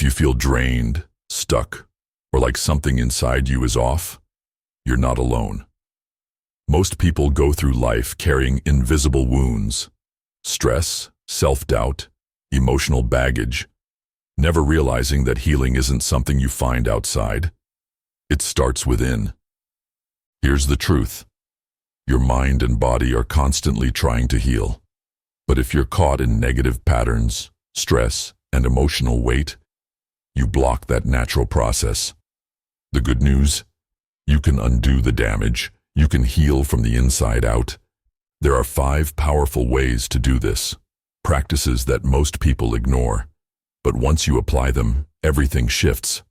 If you feel drained, stuck, or like something inside you is off, you're not alone. Most people go through life carrying invisible wounds, stress, self-doubt, emotional baggage, never realizing that healing isn't something you find outside. It starts within. Here's the truth. Your mind and body are constantly trying to heal. But if you're caught in negative patterns, stress, and emotional weight, you block that natural process. The good news? You can undo the damage. You can heal from the inside out. There are 5 powerful ways to do this, practices that most people ignore. But once you apply them, everything shifts.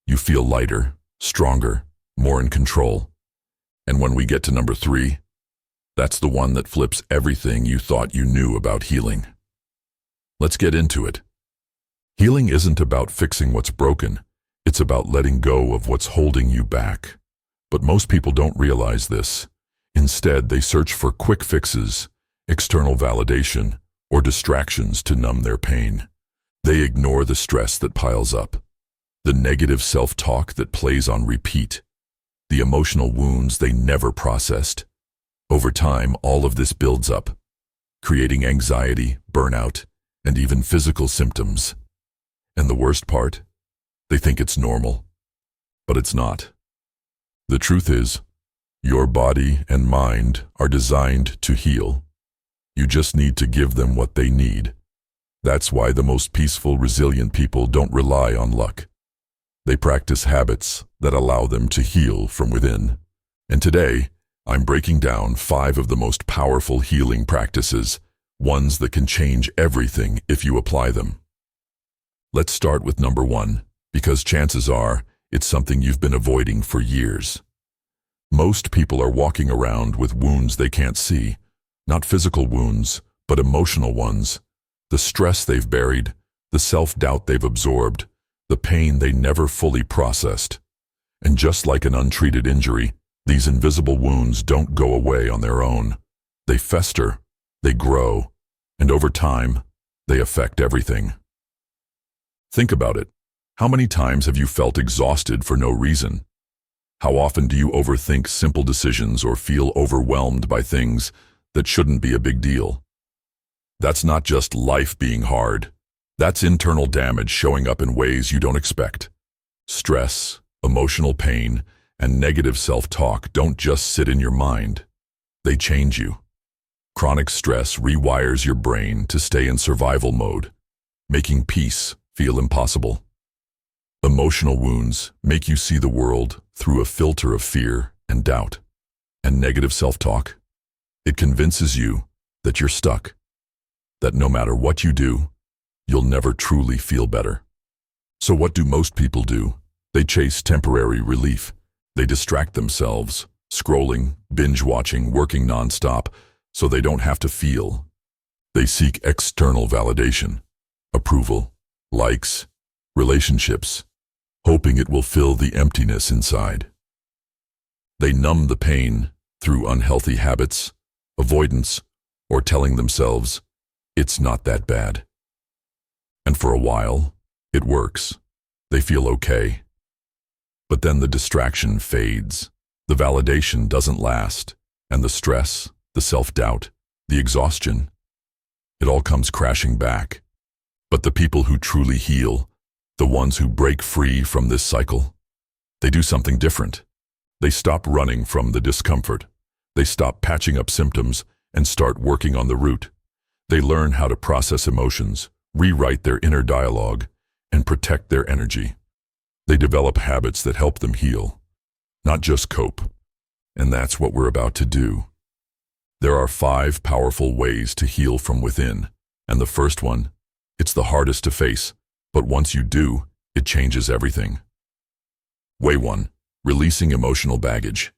You feel lighter, stronger, more in control. And when we get to number 3, that's the one that flips everything you thought you knew about healing. Let's get into it. Healing isn't about fixing what's broken. It's about letting go of what's holding you back. But most people don't realize this. Instead, they search for quick fixes, external validation, or distractions to numb their pain. They ignore the stress that piles up, the negative self-talk that plays on repeat, the emotional wounds they never processed. Over time, all of this builds up, creating anxiety, burnout, and even physical symptoms. And the worst part? They think it's normal. But it's not. The truth is, your body and mind are designed to heal. You just need to give them what they need. That's why the most peaceful, resilient people don't rely on luck. They practice habits that allow them to heal from within. And today, I'm breaking down 5 of the most powerful healing practices, ones that can change everything if you apply them. Let's start with number 1, because chances are it's something you've been avoiding for years. Most people are walking around with wounds they can't see, not physical wounds, but emotional ones. The stress they've buried, the self-doubt they've absorbed, the pain they never fully processed. And just like an untreated injury, these invisible wounds don't go away on their own. They fester, they grow, and over time, they affect everything. Think about it. How many times have you felt exhausted for no reason? How often do you overthink simple decisions or feel overwhelmed by things that shouldn't be a big deal? That's not just life being hard. That's internal damage showing up in ways you don't expect. Stress, emotional pain, and negative self-talk don't just sit in your mind. They change you. Chronic stress rewires your brain to stay in survival mode, making peace feel impossible. Emotional wounds make you see the world through a filter of fear and doubt. And negative self-talk, it convinces you that you're stuck, that no matter what you do, you'll never truly feel better. So what do most people do? They chase temporary relief. They distract themselves, scrolling, binge-watching, working nonstop, so they don't have to feel. They seek external validation, approval, likes, relationships, hoping it will fill the emptiness inside. They numb the pain through unhealthy habits, avoidance, or telling themselves, it's not that bad. And for a while, it works. They feel okay. But then the distraction fades, the validation doesn't last, and the stress, the self-doubt, the exhaustion, it all comes crashing back. But the people who truly heal, the ones who break free from this cycle, they do something different. They stop running from the discomfort. They stop patching up symptoms and start working on the root. They learn how to process emotions, rewrite their inner dialogue, and protect their energy. They develop habits that help them heal, not just cope. And that's what we're about to do. There are 5 powerful ways to heal from within, and the first one, it's the hardest to face, but once you do, it changes everything. Way 1, releasing emotional baggage.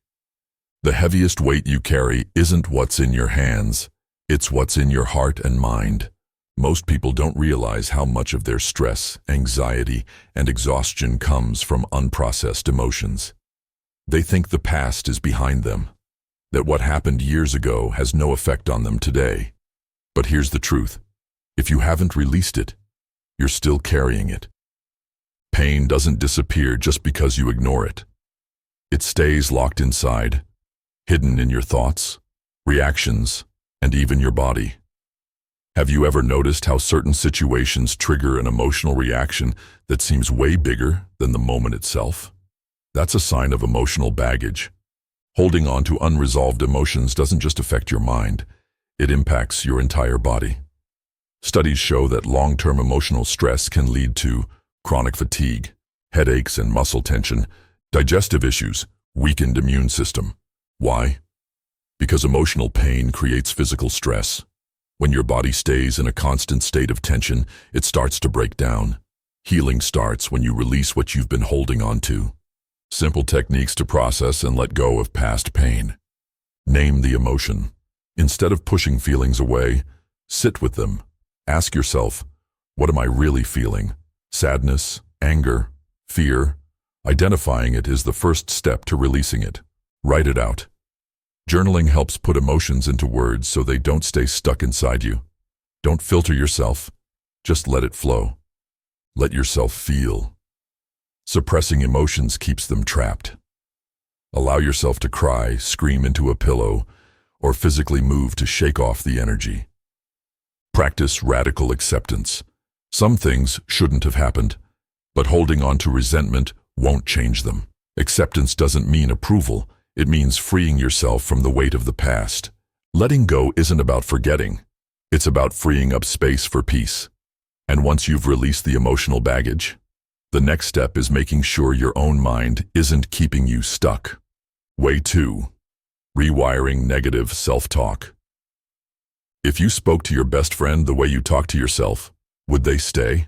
The heaviest weight you carry isn't what's in your hands, it's what's in your heart and mind. Most people don't realize how much of their stress, anxiety, and exhaustion comes from unprocessed emotions. They think the past is behind them, that what happened years ago has no effect on them today. But here's the truth. If you haven't released it, you're still carrying it. Pain doesn't disappear just because you ignore it. It stays locked inside, hidden in your thoughts, reactions, and even your body. Have you ever noticed how certain situations trigger an emotional reaction that seems way bigger than the moment itself? That's a sign of emotional baggage. Holding on to unresolved emotions doesn't just affect your mind, it impacts your entire body. Studies show that long-term emotional stress can lead to chronic fatigue, headaches and muscle tension, digestive issues, weakened immune system. Why? Because emotional pain creates physical stress. When your body stays in a constant state of tension, it starts to break down. Healing starts when you release what you've been holding on to. Simple techniques to process and let go of past pain. Name the emotion. Instead of pushing feelings away, sit with them. Ask yourself, what am I really feeling? Sadness, anger, fear? Identifying it is the first step to releasing it. Write it out. Journaling helps put emotions into words so they don't stay stuck inside you. Don't filter yourself. Just let it flow. Let yourself feel. Suppressing emotions keeps them trapped. Allow yourself to cry, scream into a pillow, or physically move to shake off the energy. Practice radical acceptance. Some things shouldn't have happened, but holding on to resentment won't change them. Acceptance doesn't mean approval. It means freeing yourself from the weight of the past. Letting go isn't about forgetting. It's about freeing up space for peace. And once you've released the emotional baggage, the next step is making sure your own mind isn't keeping you stuck. Way 2. Rewiring negative self-talk. If you spoke to your best friend the way you talk to yourself, would they stay?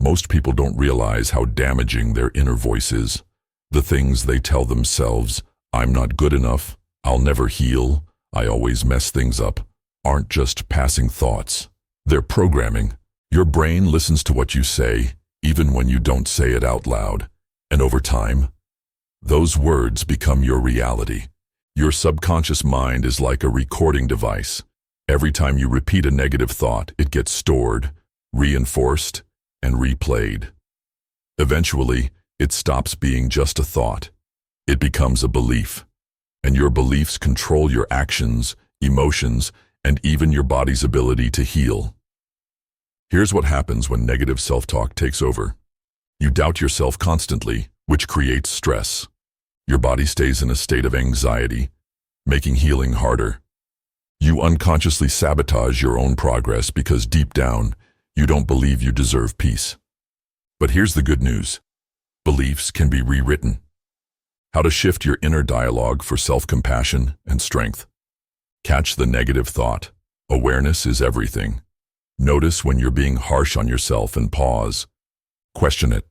Most people don't realize how damaging their inner voice is. The things they tell themselves, I'm not good enough, I'll never heal, I always mess things up, aren't just passing thoughts. They're programming. Your brain listens to what you say, even when you don't say it out loud. And over time, those words become your reality. Your subconscious mind is like a recording device. Every time you repeat a negative thought, it gets stored, reinforced, and replayed. Eventually, it stops being just a thought. It becomes a belief, and your beliefs control your actions, emotions, and even your body's ability to heal. Here's what happens when negative self-talk takes over. You doubt yourself constantly, which creates stress. Your body stays in a state of anxiety, making healing harder. You unconsciously sabotage your own progress because deep down, you don't believe you deserve peace. But here's the good news. Beliefs can be rewritten. How to shift your inner dialogue for self-compassion and strength. Catch the negative thought. Awareness is everything. Notice when you're being harsh on yourself and pause. Question it.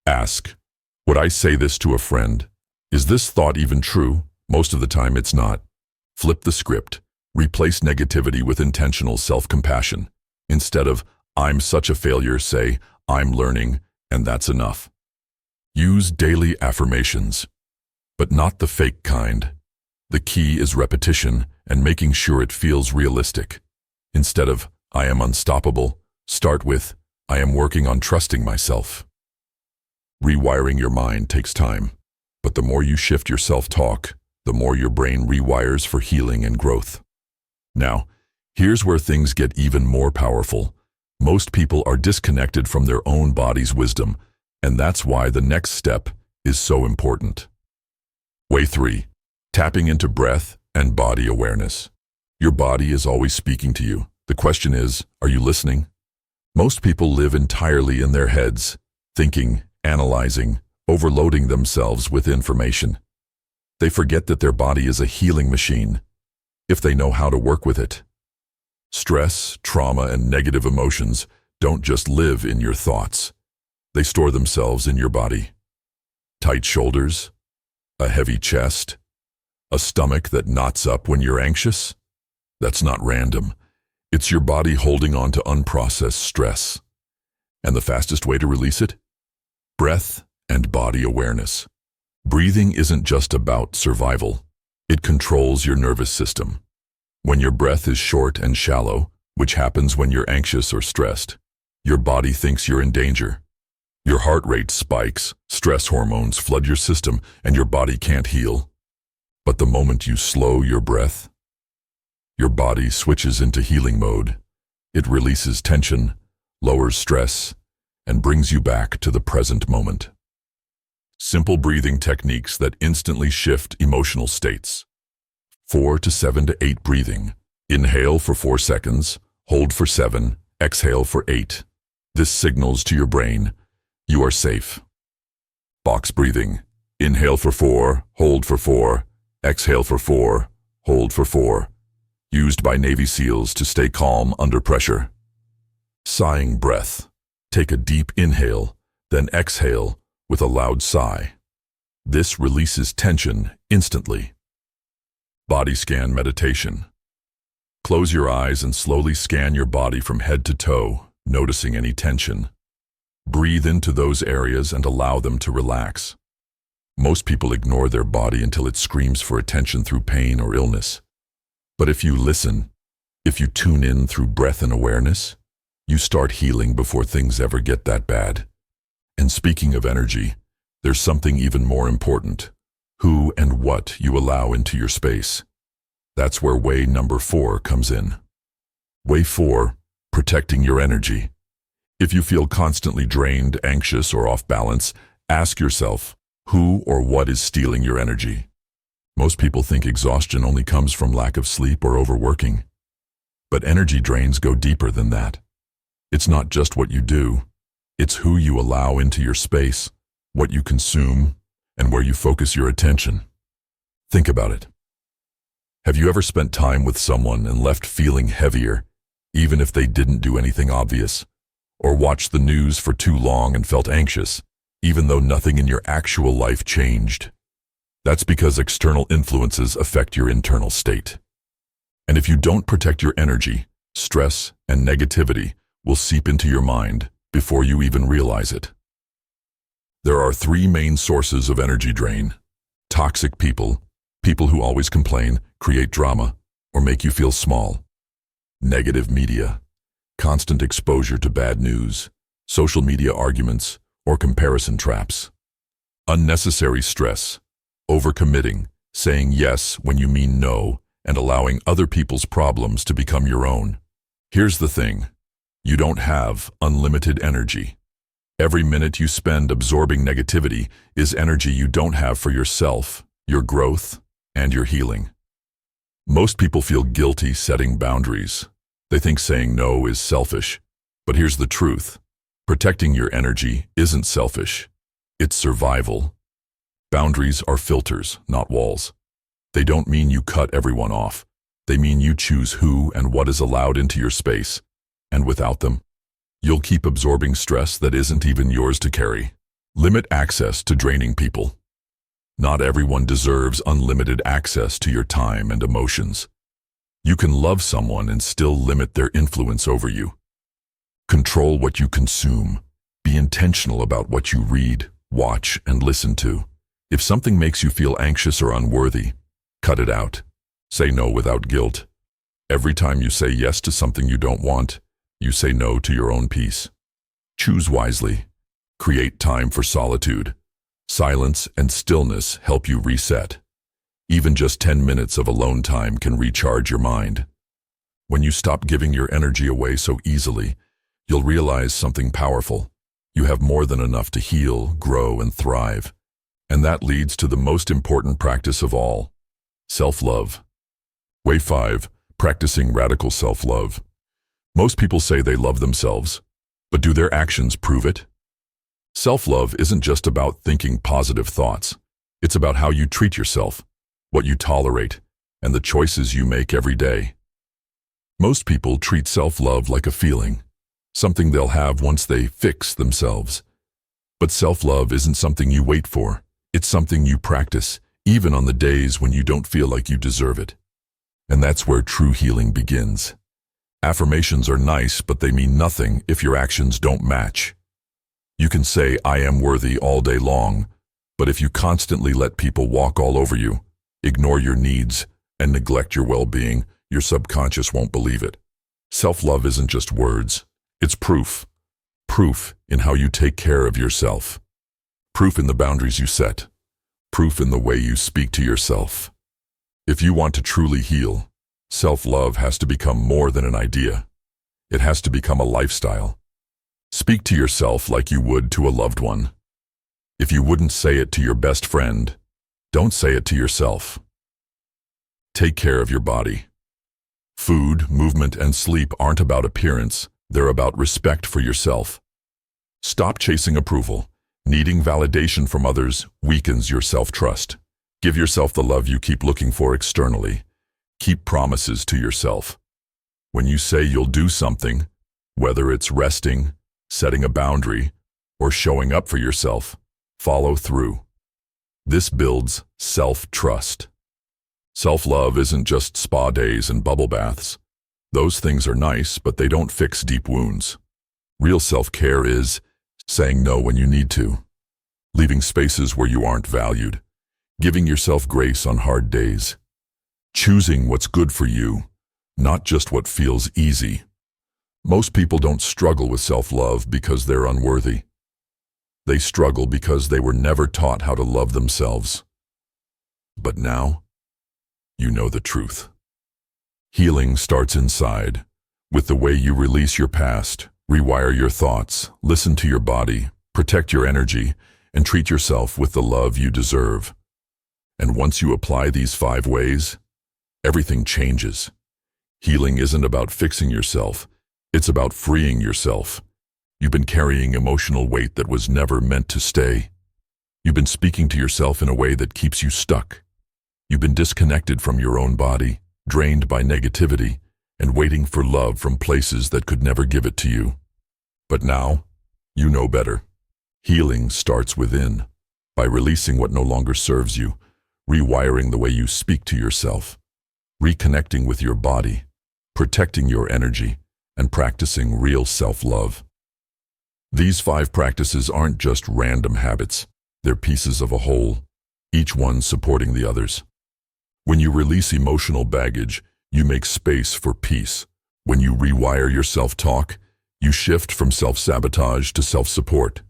Ask, would I say this to a friend? Is this thought even true? Most of the time it's not. Flip the script. Replace negativity with intentional self-compassion. Instead of, I'm such a failure, say, I'm learning, and that's enough. Use daily affirmations, but not the fake kind. The key is repetition and making sure it feels realistic. Instead of, I am unstoppable, start with, I am working on trusting myself. Rewiring your mind takes time, but the more you shift your self-talk, the more your brain rewires for healing and growth. Now, here's where things get even more powerful. Most people are disconnected from their own body's wisdom, and that's why the next step is so important. Way 3. Tapping into breath and body awareness. Your body is always speaking to you. The question is, are you listening? Most people live entirely in their heads, thinking, analyzing, overloading themselves with information. They forget that their body is a healing machine, if they know how to work with it. Stress, trauma, and negative emotions don't just live in your thoughts. They store themselves in your body. Tight shoulders, a heavy chest, a stomach that knots up when you're anxious? That's not random. It's your body holding on to unprocessed stress. And the fastest way to release it? Breath and body awareness. Breathing isn't just about survival. It controls your nervous system. When your breath is short and shallow, which happens when you're anxious or stressed, your body thinks you're in danger. Your heart rate spikes, stress hormones flood your system, and your body can't heal. But the moment you slow your breath, your body switches into healing mode. It releases tension, lowers stress, and brings you back to the present moment. Simple breathing techniques that instantly shift emotional states. 4 to 7 to 8 breathing. Inhale for 4 seconds, hold for 7, exhale for 8. This signals to your brain, you are safe. Box breathing. Inhale for 4, hold for 4, exhale for 4, hold for 4. Used by Navy SEALs to stay calm under pressure. Sighing breath. Take a deep inhale, then exhale with a loud sigh. This releases tension instantly. Body scan meditation. Close your eyes and slowly scan your body from head to toe, noticing any tension. Breathe into those areas and allow them to relax. Most people ignore their body until it screams for attention through pain or illness. But if you listen, if you tune in through breath and awareness, you start healing before things ever get that bad. And speaking of energy, there's something even more important: who and what you allow into your space. That's where way number 4 comes in. Way 4, protecting your energy. If you feel constantly drained, anxious, or off balance, ask yourself, who or what is stealing your energy? Most people think exhaustion only comes from lack of sleep or overworking. But energy drains go deeper than that. It's not just what you do. It's who you allow into your space, what you consume, and where you focus your attention. Think about it. Have you ever spent time with someone and left feeling heavier, even if they didn't do anything obvious? Or watched the news for too long and felt anxious, even though nothing in your actual life changed? That's because external influences affect your internal state. And if you don't protect your energy, stress and negativity will seep into your mind before you even realize it. There are 3 main sources of energy drain: toxic people, people who always complain, create drama, or make you feel small; negative media, constant exposure to bad news, social media arguments, or comparison traps; unnecessary stress, overcommitting, saying yes when you mean no, and allowing other people's problems to become your own. Here's the thing: you don't have unlimited energy. Every minute you spend absorbing negativity is energy you don't have for yourself, your growth, and your healing. Most people feel guilty setting boundaries. They think saying no is selfish. But here's the truth: protecting your energy isn't selfish. It's survival. Boundaries are filters, not walls. They don't mean you cut everyone off. They mean you choose who and what is allowed into your space. And without them, you'll keep absorbing stress that isn't even yours to carry. Limit access to draining people. Not everyone deserves unlimited access to your time and emotions. You can love someone and still limit their influence over you. Control what you consume. Be intentional about what you read, watch, and listen to. If something makes you feel anxious or unworthy, cut it out. Say no without guilt. Every time you say yes to something you don't want, you say no to your own peace. Choose wisely. Create time for solitude. Silence and stillness help you reset. Even just 10 minutes of alone time can recharge your mind. When you stop giving your energy away so easily, you'll realize something powerful. You have more than enough to heal, grow, and thrive. And that leads to the most important practice of all: self-love. Way 5, practicing radical self-love. Most people say they love themselves, but do their actions prove it? Self-love isn't just about thinking positive thoughts. It's about how you treat yourself, what you tolerate, and the choices you make every day. Most people treat self-love like a feeling, something they'll have once they fix themselves. But self-love isn't something you wait for. It's something you practice, even on the days when you don't feel like you deserve it. And that's where true healing begins. Affirmations are nice, but they mean nothing if your actions don't match. You can say, "I am worthy" all day long, but if you constantly let people walk all over you, ignore your needs, and neglect your well-being, your subconscious won't believe it. Self-love isn't just words, it's proof. Proof in how you take care of yourself. Proof in the boundaries you set. Proof in the way you speak to yourself. If you want to truly heal, self-love has to become more than an idea. It has to become a lifestyle. Speak to yourself like you would to a loved one. If you wouldn't say it to your best friend, don't say it to yourself. Take care of your body. Food, movement, and sleep aren't about appearance, they're about respect for yourself. Stop chasing approval. Needing validation from others weakens your self-trust. Give yourself the love you keep looking for externally. Keep promises to yourself. When you say you'll do something, whether it's resting, setting a boundary, or showing up for yourself, follow through. This builds self-trust. Self-love isn't just spa days and bubble baths. Those things are nice, but they don't fix deep wounds. Real self-care is saying no when you need to, leaving spaces where you aren't valued, giving yourself grace on hard days, choosing what's good for you, not just what feels easy. Most people don't struggle with self-love because they're unworthy. They struggle because they were never taught how to love themselves. But now, you know the truth. Healing starts inside, with the way you release your past, rewire your thoughts, listen to your body, protect your energy, and treat yourself with the love you deserve. And once you apply these 5 ways, everything changes. Healing isn't about fixing yourself, it's about freeing yourself. You've been carrying emotional weight that was never meant to stay. You've been speaking to yourself in a way that keeps you stuck. You've been disconnected from your own body, drained by negativity, and waiting for love from places that could never give it to you. But now, you know better. Healing starts within, by releasing what no longer serves you, rewiring the way you speak to yourself, reconnecting with your body, protecting your energy, and practicing real self-love. These 5 practices aren't just random habits, they're pieces of a whole, each one supporting the others. When you release emotional baggage, you make space for peace. When you rewire your self-talk, you shift from self-sabotage to self-support.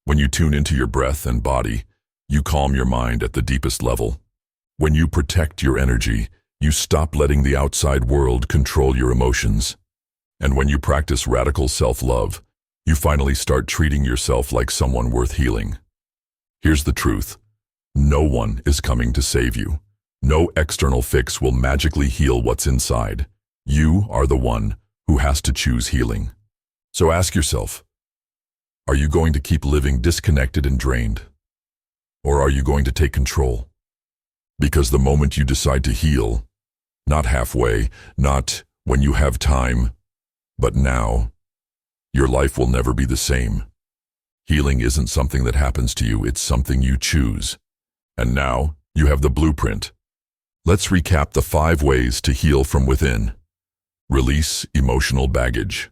When you tune into your breath and body, you calm your mind at the deepest level. When you protect your energy, you stop letting the outside world control your emotions. And when you practice radical self-love, you finally start treating yourself like someone worth healing. Here's the truth. No one is coming to save you. No external fix will magically heal what's inside. You are the one who has to choose healing. So ask yourself, are you going to keep living disconnected and drained? Or are you going to take control? Because the moment you decide to heal, not halfway, not when you have time, but now, your life will never be the same. Healing isn't something that happens to you, it's something you choose. And now, you have the blueprint. Let's recap the 5 ways to heal from within. Release emotional baggage.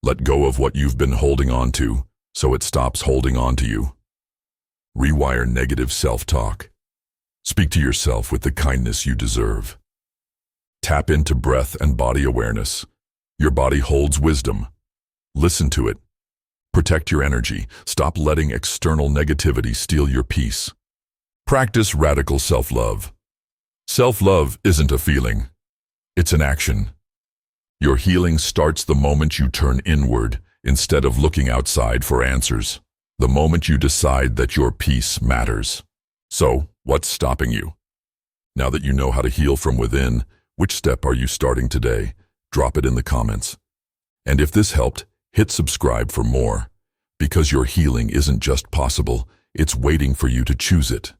Let go of what you've been holding on to, so it stops holding on to you. Rewire negative self-talk. Speak to yourself with the kindness you deserve. Tap into breath and body awareness. Your body holds wisdom. Listen to it. Protect your energy. Stop letting external negativity steal your peace. Practice radical self-love. Self-love isn't a feeling. It's an action. Your healing starts the moment you turn inward instead of looking outside for answers. The moment you decide that your peace matters. So, what's stopping you? Now that you know how to heal from within, which step are you starting today? Drop it in the comments. And if this helped, hit subscribe for more, because your healing isn't just possible, it's waiting for you to choose it.